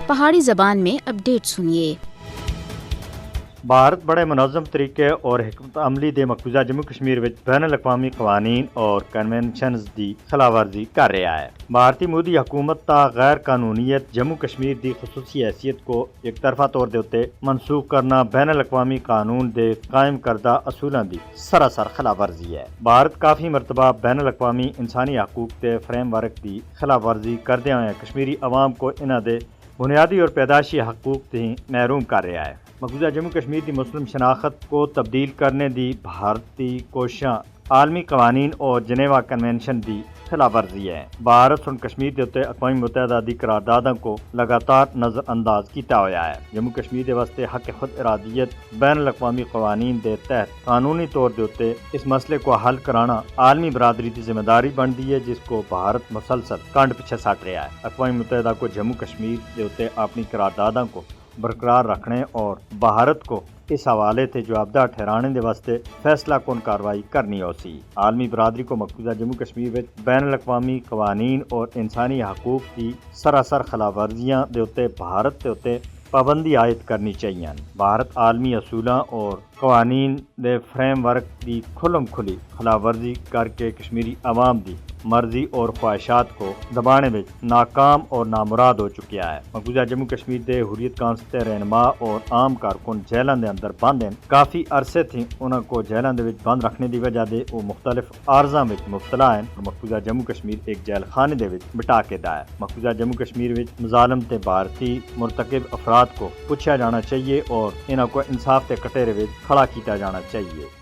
پہاڑی زبان میں اپڈیٹ سنیے۔ بھارت بڑے منظم طریقے اور حکمت عملی دے مقبوضہ جموں کشمیر وچ بین الاقوامی قوانین اور کنونشنز دی خلاف ورزی کر رہا ہے۔ بھارتی مودی حکومت تا غیر قانونیت جموں کشمیر دی خصوصی حیثیت کو یک طرفہ طور دے اتے منسوخ کرنا بین الاقوامی قانون دے قائم کردہ اصولاں دی سراسر خلاف ورزی ہے۔ بھارت کافی مرتبہ بین الاقوامی انسانی حقوق دے فریم ورک دی خلاف ورزی کردے ہوئے کشمیری عوام کو انہاں دے بنیادی اور پیدائشی حقوق سے محروم کر رہا ہے۔ مقبوضہ جموں کشمیر دی مسلم شناخت کو تبدیل کرنے دی بھارتی کوششاں عالمی قوانین اور جنیوا کنونشن دی خلاف ورزی ہے۔ بھارت سن کشمیر دے اتے اقوام متحدہ دی قرارداداں کو لگاتار نظر انداز کیتا ہوا ہے۔ جموں کشمیر دے واسطے حق خود ارادیت بین الاقوامی قوانین دے تحت قانونی طور دے اتے اس مسئلے کو حل کرانا عالمی برادری کی ذمہ داری بنتی ہے، جس کو بھارت مسلسل کانڈ پیچھے سٹ رہا ہے۔ اقوام متحدہ کو جموں کشمیر دے اتے اپنی قرارداداں کو برقرار رکھنے اور بھارت کو اس حوالے سے جوابدہ ٹھہرانے دے واسطے فیصلہ کن کارروائی کرنی ہو سی۔ عالمی برادری کو مقبوضہ جموں کشمیر میں بین الاقوامی قوانین اور انسانی حقوق کی سراسر خلاف ورزیاں دے اتے بھارت دے اتے پابندی عائد کرنی چاہیے۔ بھارت عالمی اصولاں اور قوانین دے فریم ورک دی کھلم کھلی خلاف ورزی کر کے کشمیری عوام دی مرضی اور خواہشات کو دبانے میں ناکام اور نامراد ہو چکیا ہے۔ مقبوضہ جموں کشمیر دے حریت کانسل دے رہنما اور عام کارکن جیلاں دے اندر بند ہیں۔ کافی عرصے تھی انہاں کو جیلاں دے وچ بند رکھنے دی وجہ دے وہ مختلف عارضاں وچ مبتلا ہیں اور مقبوضہ جموں کشمیر ایک جیل خانے دے وچ بٹا کے دا ہے۔ مقبوضہ جموں کشمیر وچ مظالم تے بھارتی مرتکب افراد کو پوچھا جانا چاہیے اور انہاں کو انصاف تے کٹہرے وچ کھڑا کیتا جانا چاہیے۔